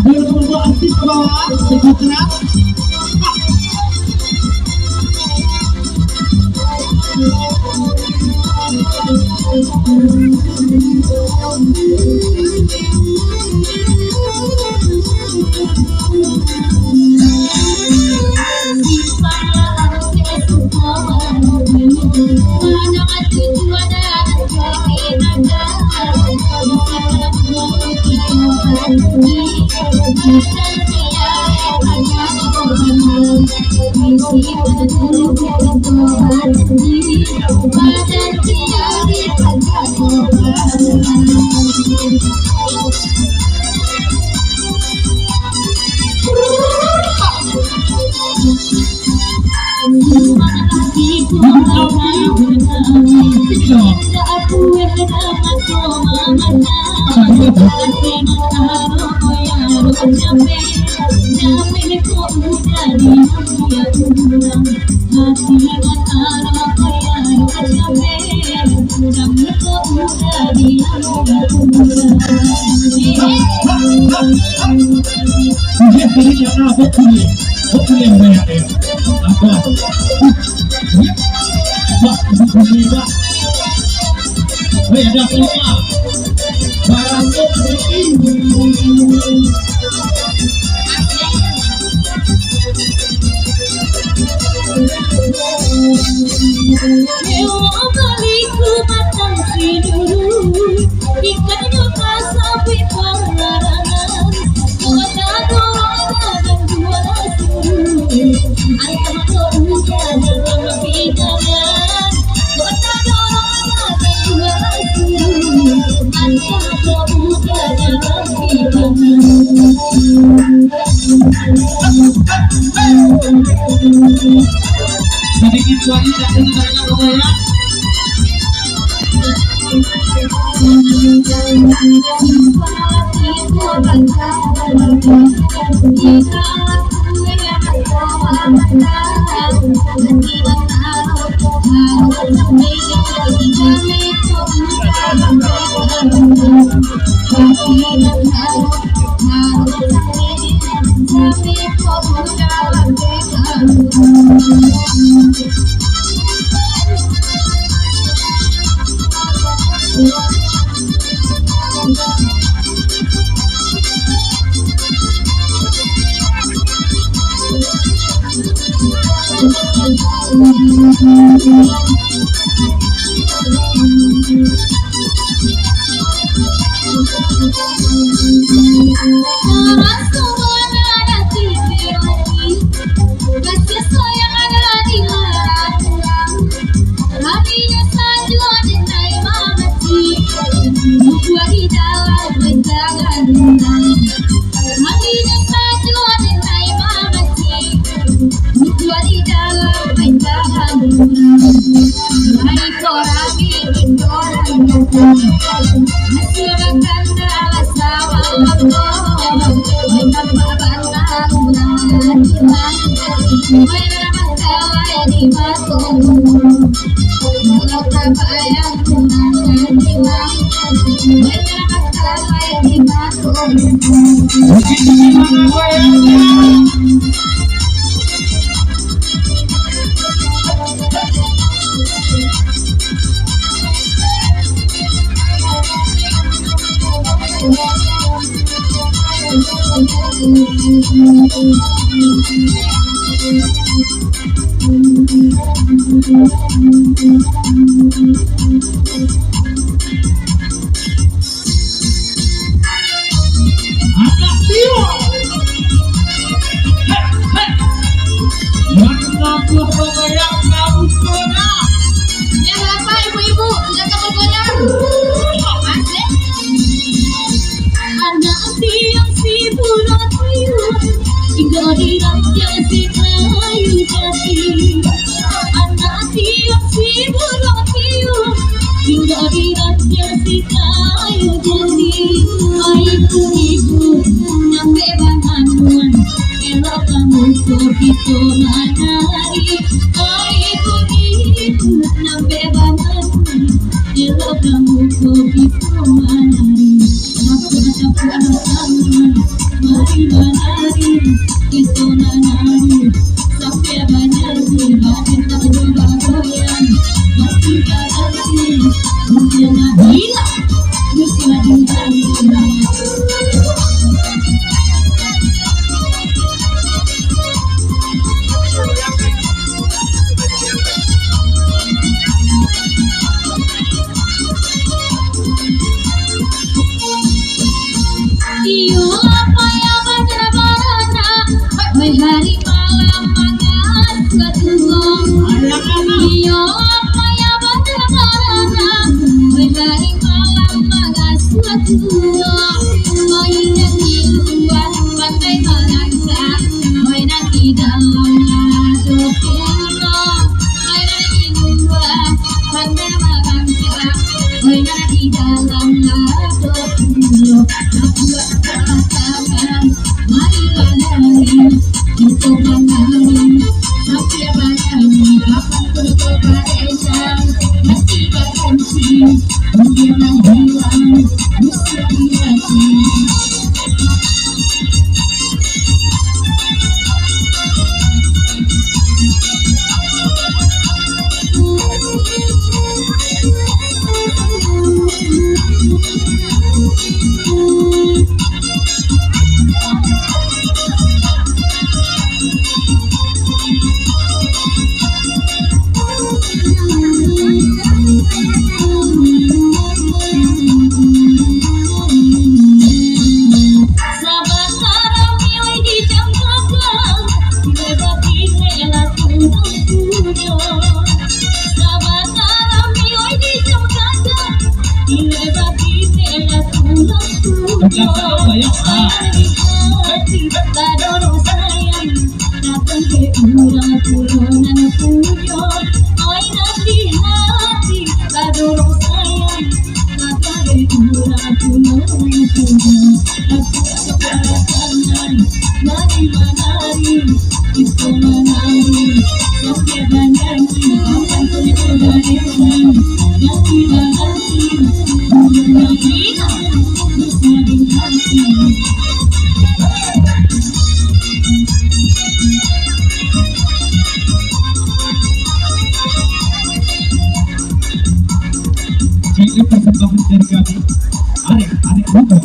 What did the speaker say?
Ambil kelompok aktif ke bawah, sedikit keras. Sedikit wanita ini mereka bergoyang. Ibu, nambe bangan, ilo kamu kita menari, aku mari menari, kita menari, sampai banyak badan tak berubah goyang, masih ganti, dunia hilang, dunia hilang. Iyo apa ya baca barana, hari malam makan ketuang. Iyo apa ya baca barana, hari malam makan ketuang. Mainan di luar pantai Malaka, mainan di dalam lado kuno. Mainan di luar pantai Malaka, mainan di dalam lado kuno. Mari menari, kita menari, sampai menyanyi, kapan berkebahagiaan, mesti berhenti, dunia menghilang, mesti hati. Mari menari, kita menari, sampai menyanyi, kapan berkebahagiaan, mesti berhenti, dunia hilang, mesti hati. Jadi persembahan dari kami, adik-adik muda